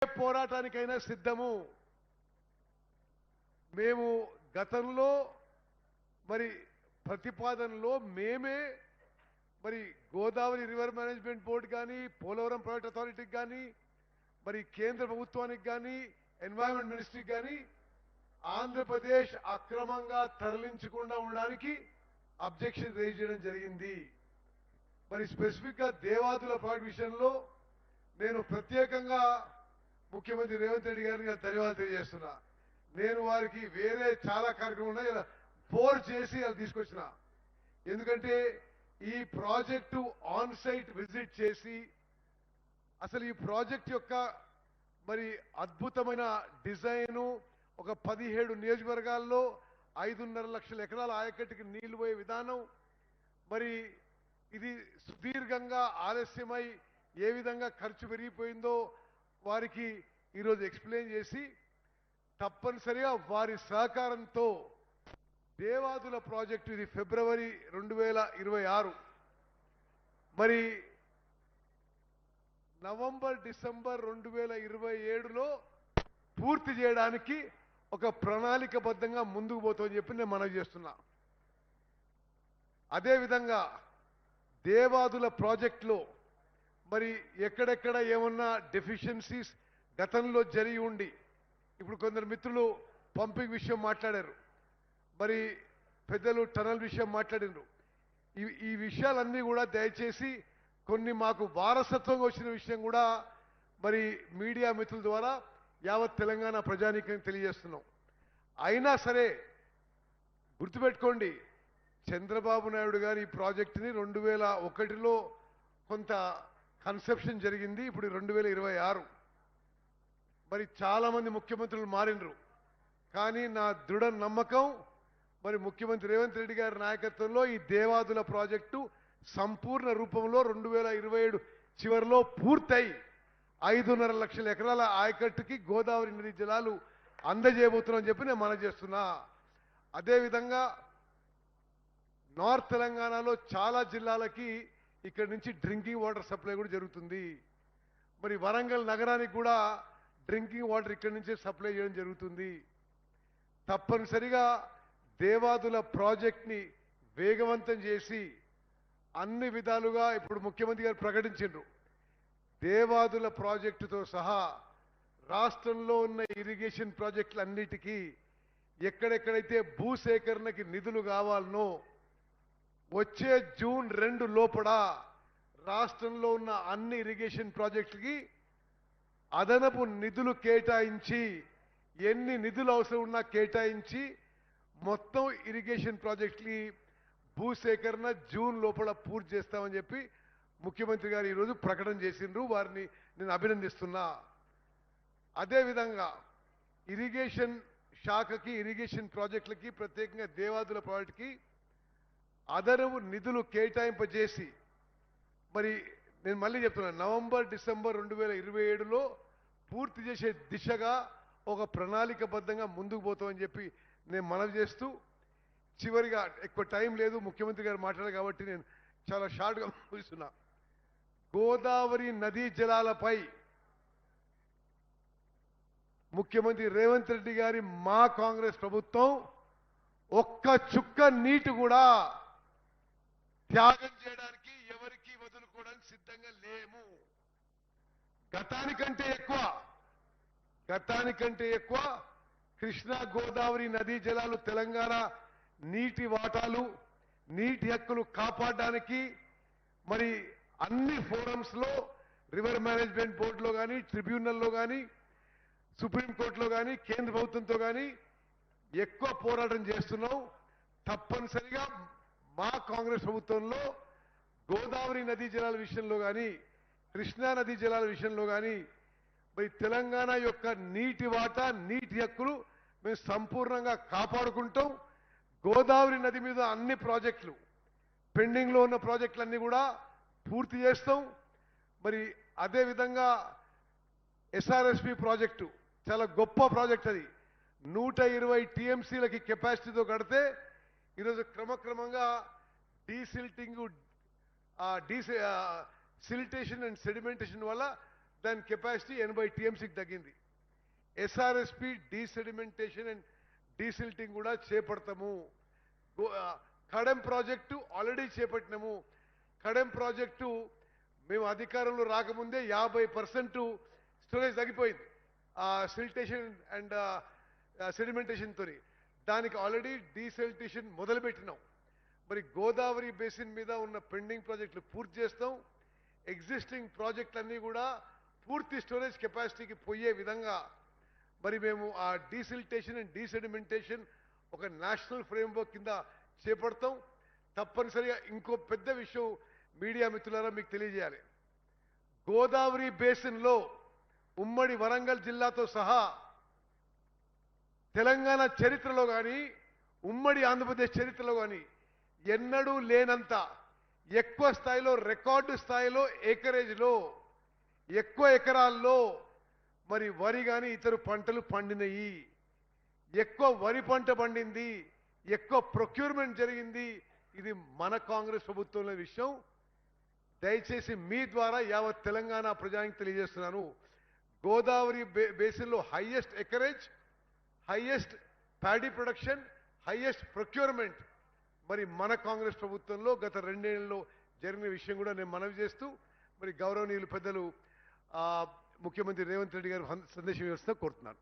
పోరాటానికైనా సిద్ధము. మేము గతంలో మరి ప్రతిపాదనలో మేమే మరి గోదావరి రివర్ మేనేజ్మెంట్ బోర్డు కానీ, పోలవరం ప్రాజెక్ట్ అథారిటీకి కానీ, మరి కేంద్ర ప్రభుత్వానికి కానీ, ఎన్వైరన్మెంట్ మినిస్ట్రీకి కానీ ఆంధ్రప్రదేశ్ అక్రమంగా తరలించకుండా ఉండడానికి అబ్జెక్షన్ రేజ్ చేయడం జరిగింది. మరి స్పెసిఫిక్ గా దేవాదుల ప్రాజెక్ట్ విషయంలో నేను ప్రత్యేకంగా ముఖ్యమంత్రి రేవంత్ రెడ్డి గారికి ధన్యవాదాలు తెలియజేస్తున్నా. నేను వారికి వేరే చాలా కార్యక్రమాలు ఉన్నాయి, ఫోర్స్ చేసి అది తీసుకొచ్చిన. ఎందుకంటే ఈ ప్రాజెక్టు ఆన్ సైట్ విజిట్ చేసి అసలు ఈ ప్రాజెక్ట్ యొక్క మరి అద్భుతమైన డిజైను, ఒక 17 నియోజకవర్గాల్లో 5.5 లక్షల ఎకరాల ఆయకట్టుకి నీళ్లు పోయే విధానం, మరి ఇది సుదీర్ఘంగా ఆలస్యమై ఏ విధంగా ఖర్చు పెరిగిపోయిందో వారికి ఈరోజు ఎక్స్ప్లెయిన్ చేసి తప్పనిసరిగా వారి సహకారంతో దేవాదుల ప్రాజెక్టు ఇది ఫిబ్రవరి 2026 మరి నవంబర్ డిసెంబర్ 2027లో పూర్తి చేయడానికి ఒక ప్రణాళికబద్ధంగా ముందుకు పోతామని చెప్పి నేను మనవి చేస్తున్నా. అదేవిధంగా దేవాదుల ప్రాజెక్టులో మరి ఎక్కడెక్కడ ఏమన్నా డెఫిషియన్సీస్ గతంలో జరిగి ఉండి, ఇప్పుడు కొందరు మిత్రులు పంపింగ్ విషయం మాట్లాడారు, మరి పెద్దలు టనల్ విషయం మాట్లాడినారు. ఈ విషయాలన్నీ కూడా దయచేసి కొన్ని మాకు వారసత్వంగా వచ్చిన విషయం కూడా మరి మీడియా మిత్రుల ద్వారా యావత్ తెలంగాణ ప్రజానీకానికి తెలియజేస్తున్నాం. అయినా సరే గుర్తుపెట్టుకోండి, చంద్రబాబు నాయుడు గారి ఈ ప్రాజెక్టుని 2001లో కొంత కన్సెప్షన్ జరిగింది. ఇప్పుడు 2026 మరి చాలా మంది ముఖ్యమంత్రులు మారినరు. కానీ నా దృఢ నమ్మకం మరి ముఖ్యమంత్రి రేవంత్ రెడ్డి గారి నాయకత్వంలో ఈ దేవాదుల ప్రాజెక్టు సంపూర్ణ రూపంలో 2027 చివరిలో పూర్తయి 5.5 లక్షల ఎకరాల ఆయకట్టుకి గోదావరి నది జలాలు అందజేయబోతున్నామని చెప్పి నేను మనవి చేస్తున్నా. అదేవిధంగా నార్త్ తెలంగాణలో చాలా జిల్లాలకి ఇక్కడి నుంచి డ్రింకింగ్ వాటర్ సప్లై కూడా జరుగుతుంది. మరి వరంగల్ నగరానికి కూడా డ్రింకింగ్ వాటర్ ఇక్కడి నుంచే సప్లై చేయడం జరుగుతుంది. తప్పనిసరిగా దేవాదుల ప్రాజెక్ట్ని వేగవంతం చేసి అన్ని విధాలుగా ఇప్పుడు ముఖ్యమంత్రి గారు ప్రకటించారు, దేవాదుల ప్రాజెక్టుతో సహా రాష్ట్రంలో ఉన్న ఇరిగేషన్ ప్రాజెక్టులన్నిటికీ ఎక్కడెక్కడైతే భూసేకరణకి నిధులు కావాలనో వచ్చే జూన్ 2 లోపల రాష్ట్రంలో ఉన్న అన్ని ఇరిగేషన్ ప్రాజెక్టులకి అదనపు నిధులు కేటాయించి, ఎన్ని నిధులు అవసరం ఉన్నా కేటాయించి మొత్తం ఇరిగేషన్ ప్రాజెక్టులకి భూసేకరణ జూన్ లోపల పూర్తి చేస్తామని చెప్పి ముఖ్యమంత్రి గారు ఈరోజు ప్రకటన చేసిండ్రు. వారిని నేను అభినందిస్తున్నా. అదేవిధంగా ఇరిగేషన్ శాఖకి, ఇరిగేషన్ ప్రాజెక్టులకి, ప్రత్యేకంగా దేవాదుల ప్రాజెక్టుకి అదనపు నిధులు కేటాయింపజేసి మరి నేను మళ్ళీ చెప్తున్నా, నవంబర్ డిసెంబర్ 2027లో పూర్తి చేసే దిశగా ఒక ప్రణాళికబద్ధంగా ముందుకు పోతామని చెప్పి నేను మనవి చేస్తూ, చివరిగా ఎక్కువ టైం లేదు, ముఖ్యమంత్రి గారు మాట్లాడారు కాబట్టి నేను చాలా షార్ట్గా ముగిస్తున్నా. గోదావరి నదీ జలాలపై ముఖ్యమంత్రి రేవంత్ రెడ్డి గారి మా కాంగ్రెస్ ప్రభుత్వం ఒక్క చుక్క నీటి కూడా త్యాగం చేయడానికి ఎవరికి వదులుకోవడానికి సిద్ధంగా లేము. గతానికంటే ఎక్కువ కృష్ణా గోదావరి నదీ జలాలు తెలంగాణ నీటి వాటాలు, నీటి హక్కులు కాపాడడానికి మరి అన్ని ఫోరమ్స్ లో, రివర్ మేనేజ్మెంట్ బోర్డులో కానీ, ట్రిబ్యునల్లో కానీ, సుప్రీంకోర్టులో కానీ, కేంద్ర ప్రభుత్వంతో కానీ ఎక్కువ పోరాటం చేస్తున్నాం. తప్పనిసరిగా మా కాంగ్రెస్ ప్రభుత్వంలో గోదావరి నదీ జలాల విషయంలో కానీ, కృష్ణా నదీ జలాల విషయంలో కానీ మరి తెలంగాణ యొక్క నీటి వాటా, నీటి హక్కులు మేము సంపూర్ణంగా కాపాడుకుంటాం. గోదావరి నది మీద అన్ని ప్రాజెక్టులు, పెండింగ్ లో ఉన్న ప్రాజెక్టులన్నీ కూడా పూర్తి చేస్తాం. మరి అదేవిధంగా ఎస్ఆర్ఎస్పి ప్రాజెక్టు చాలా గొప్ప ప్రాజెక్ట్. అది 120 టీఎంసీలకి కెపాసిటీతో కడితే ఈరోజు క్రమక్రమంగా సిల్టేషన్ అండ్ సెడిమెంటేషన్ వల్ల దాని కెపాసిటీ 80 టీఎంసీకి తగ్గింది. ఎస్ఆర్ఎస్పి డీసెడిమెంటేషన్ అండ్ డీసిల్టింగ్ కూడా చేపడతాము. కడెం ప్రాజెక్టు ఆల్రెడీ చేపట్టినాము. కడెం ప్రాజెక్టు మేము అధికారంలో రాకముందే 50% స్టోరేజ్ తగ్గిపోయింది ఆ సిల్టేషన్ అండ్ సెడిమెంటేషన్తో. దానికి ఆల్రెడీ డీసెల్టేషన్ మొదలుపెట్టినాం. మరి గోదావరి బేసిన్ మీద ఉన్న పెండింగ్ ప్రాజెక్టులు పూర్తి చేస్తాం. ఎగ్జిస్టింగ్ ప్రాజెక్టులన్నీ కూడా పూర్తి స్టోరేజ్ కెపాసిటీకి పోయే విధంగా మరి మేము ఆ డీసిల్టేషన్ అండ్ డీసెడిమెంటేషన్ ఒక నేషనల్ ఫ్రేమ్వర్క్ కింద చేపడతాం. తప్పనిసరిగా ఇంకో పెద్ద విషయం మీడియా మిత్రులారా మీకు తెలియజేయాలి. గోదావరి బేసిన్లో ఉమ్మడి వరంగల్ జిల్లాతో సహా తెలంగాణ చరిత్రలో కానీ ఉమ్మడి ఆంధ్రప్రదేశ్ చరిత్రలో కానీ ఎన్నడూ లేనంత ఎక్కువ స్థాయిలో రికార్డు స్థాయిలో ఏకరేజ్లో ఎక్కువ ఎకరాల్లో మరి వరి కానీ ఇతర పంటలు పండినయి. ఎక్కువ వరి పంట పండింది, ఎక్కువ ప్రొక్యూర్మెంట్ జరిగింది. ఇది మన కాంగ్రెస్ ప్రభుత్వంలో విషయం. దయచేసి మీ ద్వారా యావత్ తెలంగాణ ప్రజానికి తెలియజేస్తున్నాను. గోదావరి బేసిన్లో highest acreage, highest paddy production, highest procurement మరి మన కాంగ్రెస్ ప్రభుత్వంలో గత 2 ఏళ్లలో జరిగిన విషయం కూడా నేను మనవి చేస్తూ మరి గౌరవనీయులు పెద్దలు ముఖ్యమంత్రి రేవంత్ రెడ్డి గారు సందేశం ఇవ్వాల్సిందిగా కోరుతున్నాను.